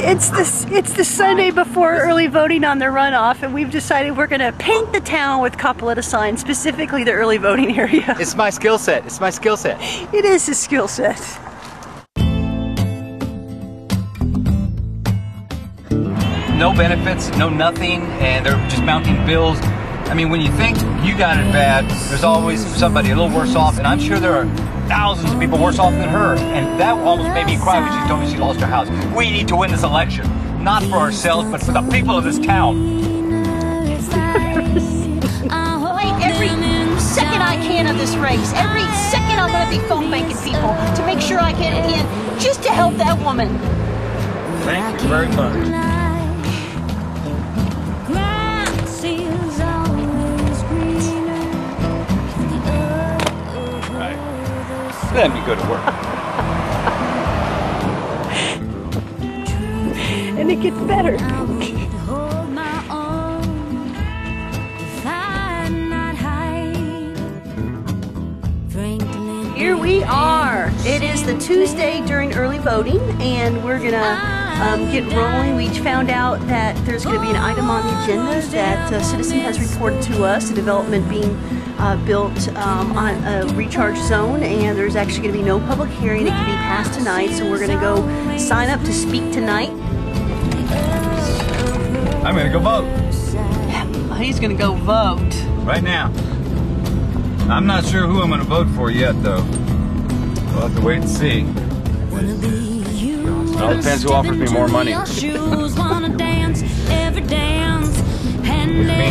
It's the Sunday before early voting on the runoff, and we've decided we're going to paint the town with Coppola signs, specifically the early voting area. It's my skill set. It's my skill set. It is his skill set. No benefits, no nothing, and they're just mounting bills. I mean, when you think you got it bad, there's always somebody a little worse off, and I'm sure there are thousands of people worse off than her, and that almost made me cry when she told me she lost her house. We need to win this election, not for ourselves, but for the people of this town. Every second I can of this race, every second I'm going to be phone banking people to make sure I get it in, just to help that woman. Thank you very much. Then you go to work. And it gets better. Here we are. It is the Tuesday during early voting, and we're gonna get rolling. We found out that there's gonna be an item on the agenda that a citizen has reported to us, a development being built on a recharge zone, and there's actually going to be no public hearing. It can be passed tonight, so we're going to go sign up to speak tonight. I'm going to go vote. Yeah, he's going to go vote. Right now. I'm not sure who I'm going to vote for yet, though. We'll have to wait and see. It all depends who offers me more money. Which means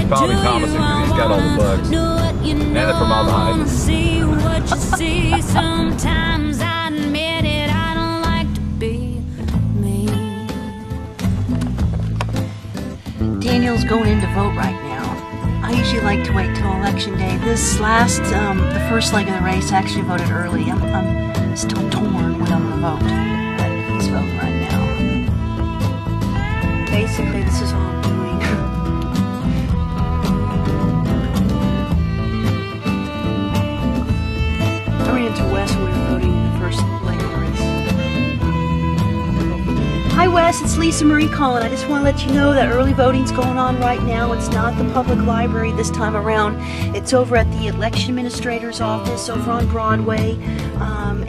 probably Thomason, because he's got all the bugs. And the formaldehyde. Sometimes I admit it, I don't like to be me. Daniel's going in to vote right now. I usually like to wait till election day. This last, the first leg of the race, I actually voted early. I'm still torn when I'm going to vote. But he's voting right now. Basically, this is all I'm doing. I ran into Wes when we were voting the first leg of the race. Hi Wes, it's Lisa Marie calling. I just want to let you know that early voting's going on right now. It's not the public library this time around. It's over at the election administrator's office over on Broadway.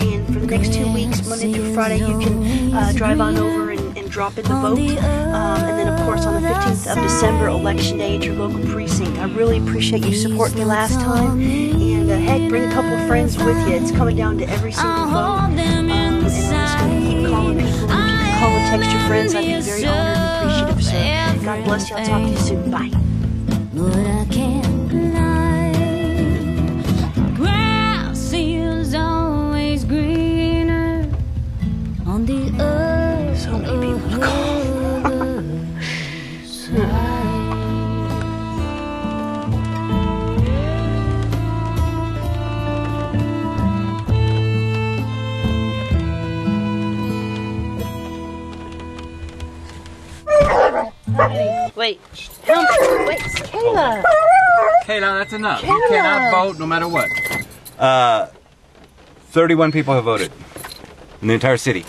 And for the next 2 weeks, Monday through Friday, you can drive on over and drop in the vote. And then, of course, on the 15th of December, Election Day at your local precinct. I really appreciate you supporting me last time. And heck, bring a couple of friends with you. It's coming down to every single vote. And I'm just going to keep calling people. If you can call and text your friends, I'd be very honored and appreciative. So, God bless you. I'll talk to you soon. Bye. But I can't lie. Grass is always greener on the other So many people to call. Wait, Kayla. Kayla, that's enough. You cannot vote no matter what. 31 people have voted in the entire city.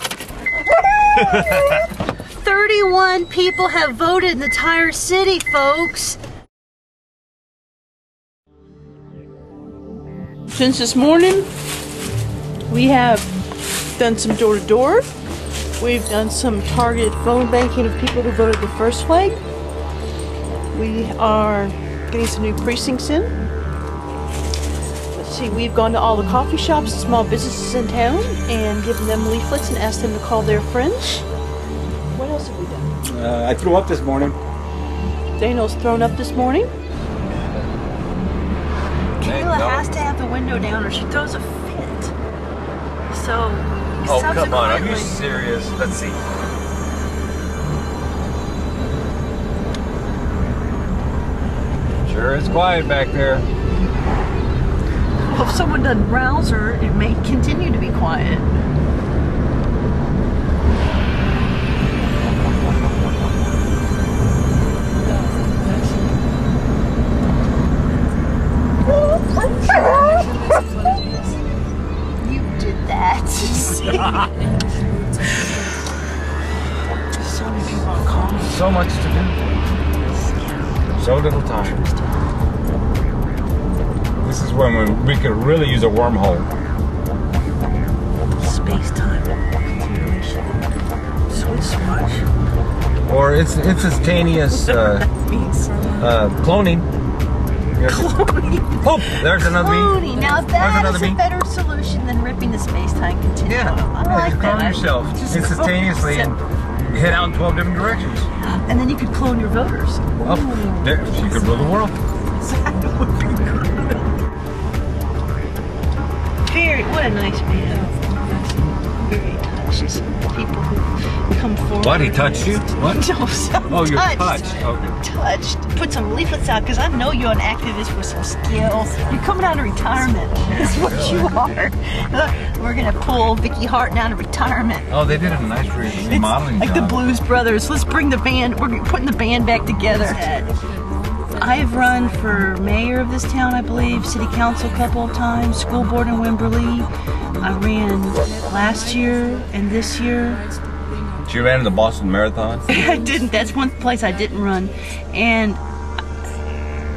31 people have voted in the entire city, folks. Since this morning, we have done some door-to-door. We've done some targeted phone banking of people who voted the first leg. We are getting some new precincts in. Let's see, we've gone to all the coffee shops and small businesses in town and given them leaflets and asked them to call their friends. What else have we done? I threw up this morning. Daniel's thrown up this morning. Kayla has to have the window down or she throws a fit. So, Oh, come on. Are you serious? Let's see. Sure is quiet back there. Well, if someone doesn't rouse her, it may continue to be quiet. You did that. So many So much to do. So little time. This is when we could really use a wormhole. Space-time continuation. So much. Or it's instantaneous cloning. Cloning. Oh, there's another Cloning. bee. Now There's that another is a bee. better solution than ripping the space-time continuum. Yeah, I like just that. clone yourself Just instantaneously clone and head out in 12 different directions. And then you could clone your voters. Oh, there, she could rule the world. What a nice man. Very touched. People who come forward. What, he touched you? What? No, so Oh, you're touched. touched. Okay. Touched. Put some leaflets out because I know you're an activist with some skills. You're coming out of retirement. That's what you are. We're gonna pull Vicky Hart out of retirement. Oh, they did a nice remodeling Like job. the Blues Brothers. Let's bring the band. We're putting the band back together. I've run for mayor of this town, I believe, city council a couple of times, school board in Wimberley. I ran last year and this year. She ran in the Boston Marathon. I didn't. That's one place I didn't run, and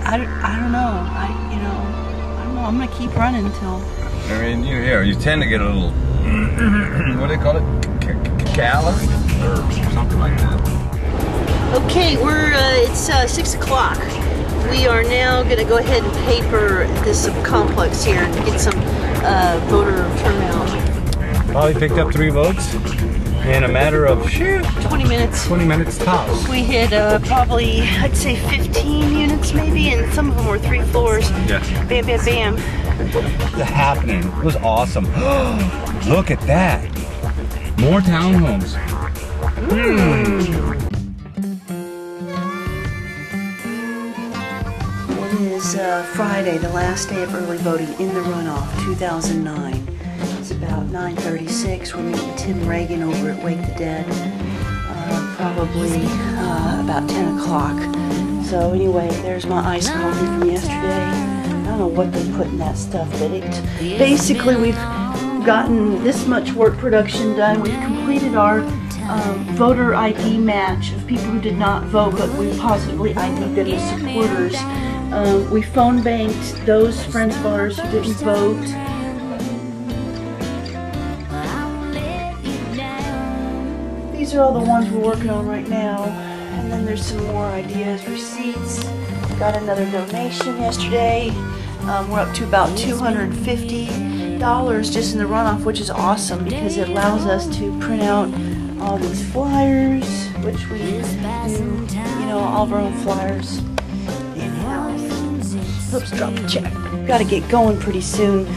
I don't know. I don't know. I'm gonna keep running until. I mean, you tend to get a little, what do they call it? Callous or something like that. Okay, it's 6 o'clock. We are now going to go ahead and paper this complex here and get some voter turnout. Probably picked up 3 votes in a matter of 20 minutes. 20 minutes tops. We hit probably, I'd say 15 units maybe, and some of them were 3 floors. Yeah. Bam, bam, bam. What's happening? It was awesome. Look at that. More townhomes. It is Friday, the last day of early voting in the runoff, 2009. It's about 9:36. We're meeting Tim Reagan over at Wake the Dead, probably about 10 o'clock. So anyway, there's my ice coffee from yesterday. I don't know what they put in that stuff, but basically we've gotten this much work production done. We've completed our voter ID match of people who did not vote, but we positively ID'd them as supporters. We phone banked those friends of ours who didn't vote. These are all the ones we're working on right now. And then there's some more ideas, receipts. Got another donation yesterday. We're up to about $250 just in the runoff, which is awesome because it allows us to print out all these flyers, which we do, all of our own flyers in-house. Oops, drop the check. Got to get going pretty soon.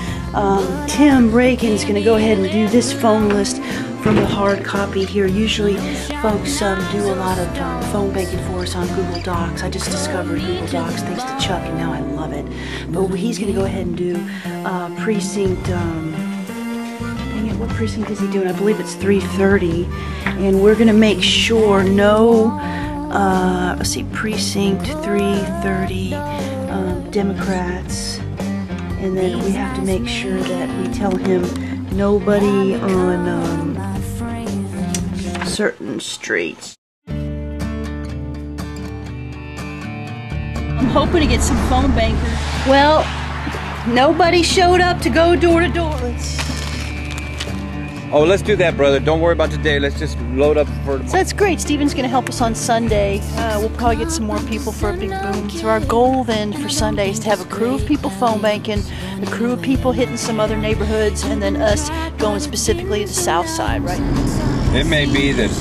Tim Reagan's going to go ahead and do this phone list from the hard copy here. Usually folks do a lot of phone banking for us on Google Docs. I just discovered Google Docs thanks to Chuck, and now I love it. But he's going to go ahead and do precinct, what precinct is he doing? I believe it's 330. And we're going to make sure let's see, precinct 330, Democrats. And then we have to make sure that we tell him nobody on certain streets. I'm hoping to get some phone bankers. Well, nobody showed up to go door to door. Oh, let's do that, brother. Don't worry about today. Let's just load up for tomorrow. So that's great. Steven's going to help us on Sunday. We'll probably get some more people for a big boom. So our goal then for Sunday is to have a crew of people phone banking, a crew of people hitting some other neighborhoods, and then us going specifically to the south side, right? It may be that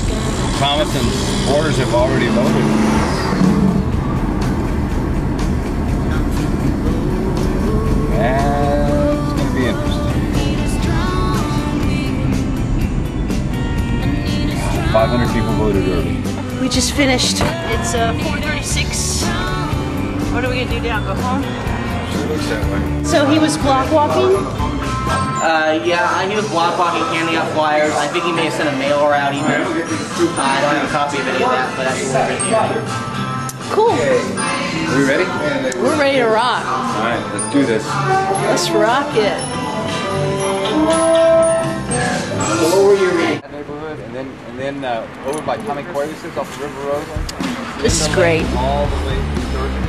Thomas and supporters have already voted. It's going to be interesting. 500 people voted early. We just finished. It's 4:36. What are we going to do now? Go home? Sure looks that way. So he was block walking? Yeah, he was block walking, handing out flyers. I think he may have sent a mailer out even. I don't have a copy of any of that, but that's what we're doing. Cool. Are we ready? We're ready to rock. All right, let's do this. Let's rock it. What were you reading? Neighborhood, and then then over by Tommy Coyley's off the River Road. This is great. All the way to Georgia.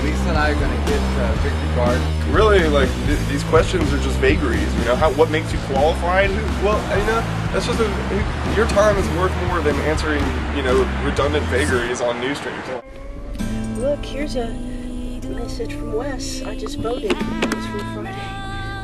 Lisa and I are going to get Victory Garden. Really, like these questions are just vagaries. You know, what makes you qualified? Well, you know, that's just your time is worth more than answering, you know, redundant vagaries on news streams. Look, here's a message from Wes. I just voted. It was for Friday.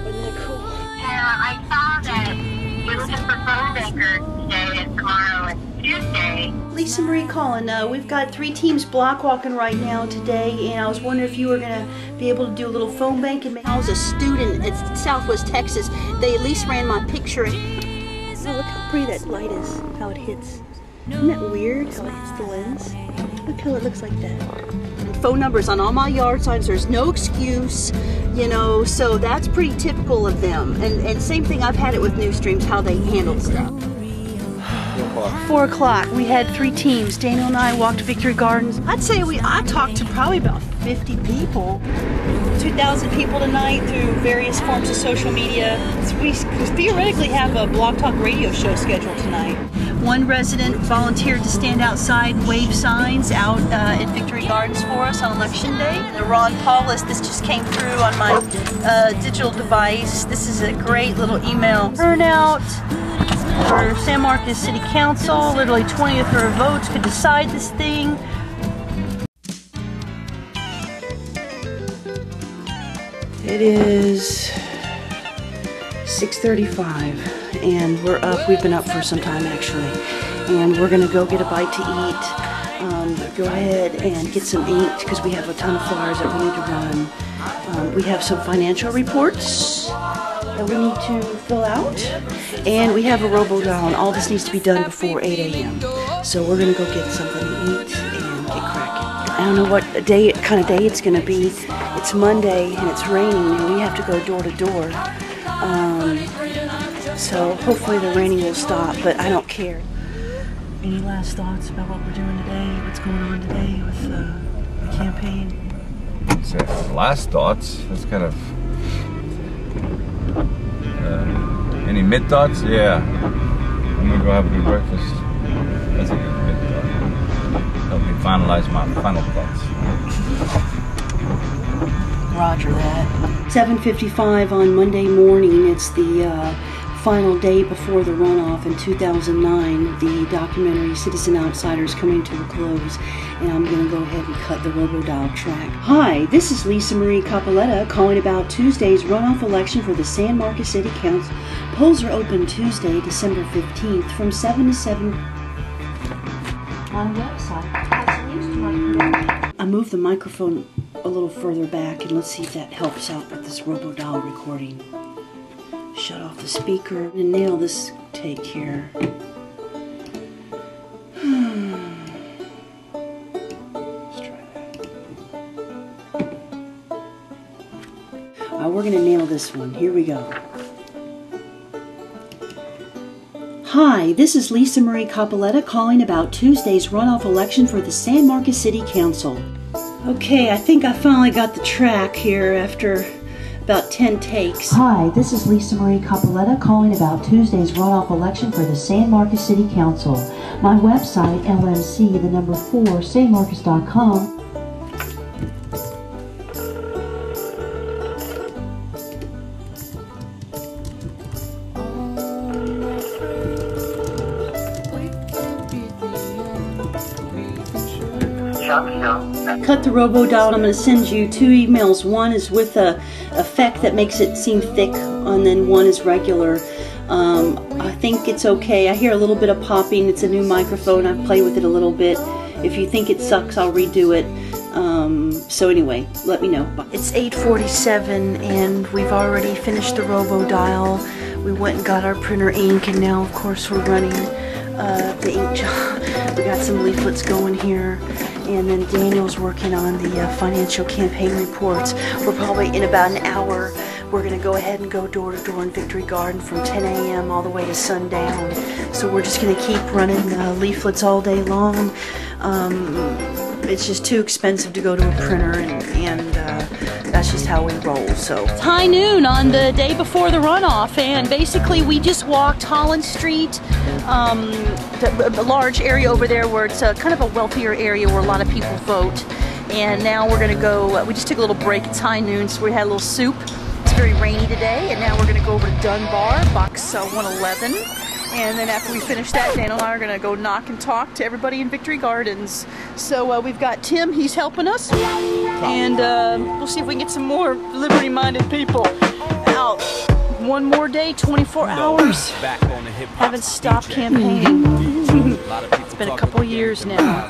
Wasn't that cool? Yeah, I saw that you're looking for phone bankers today and tomorrow and Tuesday. Lisa Marie Collin, we've got 3 teams block walking right now today, and I was wondering if you were going to be able to do a little phone bank. And I was a student at Southwest Texas. They at least ran my picture. Oh, look how pretty that light is, how it hits. Isn't that weird, how it hits the lens? Look how it looks like that. And phone numbers on all my yard signs, there's no excuse, you know, so that's pretty typical of them. And same thing, I've had it with News Streams, how they handle stuff. 4 o'clock. We had 3 teams. Daniel and I walked to Victory Gardens. I'd say I talked to probably about 50 people. 2,000 people tonight through various forms of social media. So we theoretically have a Blog Talk radio show scheduled tonight. One resident volunteered to stand outside and wave signs out at Victory Gardens for us on Election Day. And Ron Paulus, this just came through on my digital device. This is a great little email turnout for San Marcos City Council. Literally 20th of our votes could decide this thing. It is 6:35 and we're up. We've been up for some time actually, and we're gonna go get a bite to eat. Go ahead and get some ink because we have a ton of flyers that we need to run. We have some financial reports that we need to fill out, and we have a robo-dial, and all this needs to be done before 8 a.m. So we're gonna go get something to eat and get cracking. I don't know what kind of day it's gonna be. It's Monday and it's raining, and we have to go door to door. So hopefully the raining will stop, but I don't care. Any last thoughts about what we're doing today? What's going on today with the campaign? So, last thoughts. That's kind of. Any mid thoughts? Yeah. I'm gonna go have a good breakfast. That's a good mid thought. Help me finalize my final thoughts. Roger that. 7:55 on Monday morning. It's the final day before the runoff in 2009. The documentary Citizen Outsiders coming to a close, and I'm going to go ahead and cut the robo-dial track. Hi, this is Lisa Marie Capoletta calling about Tuesday's runoff election for the San Marcos City Council. Polls are open Tuesday, December 15th from 7 to 7 on the website. I moved the microphone a little further back, and let's see if that helps out with this robo-dial recording. Shut off the speaker and nail this take here. Let's try that. We're gonna nail this one. Here we go. Hi, this is Lisa Marie Capoletta calling about Tuesday's runoff election for the San Marcos City Council. Okay, I think I finally got the track here after about 10 takes. Hi, this is Lisa Marie Capoletta calling about Tuesday's runoff election for the San Marcos City Council. My website, LMC4, sanmarcos.com. Cut the robo-dial. I'm going to send you 2 emails. One is with a effect that makes it seem thick, and then one is regular. I think it's okay. I hear a little bit of popping. It's a new microphone. I've played with it a little bit. If you think it sucks, I'll redo it. So anyway, let me know. It's 8:47 and we've already finished the robo-dial. We went and got our printer ink, and now of course we're running the ink job. We got some leaflets going here, and then Daniel's working on the financial campaign reports. We're probably in about an hour. We're going to go ahead and go door to door in Victory Garden from 10 a.m. all the way to sundown. So we're just going to keep running leaflets all day long. It's just too expensive to go to a printer, and that's just how we roll. So it's high noon on the day before the runoff, and basically we just walked Holland Street, a large area over there where it's kind of a wealthier area where a lot of people vote. And now we're gonna go. We just took a little break. It's high noon, so we had a little soup. It's very rainy today, and now we're gonna go over to Dunbar, box 111. And then after we finish that, Dan and I are going to go knock and talk to everybody in Victory Gardens. So we've got Tim, he's helping us. And we'll see if we can get some more liberty-minded people out. One more day, 24 hours. Haven't stopped campaigning. It's been a couple years now.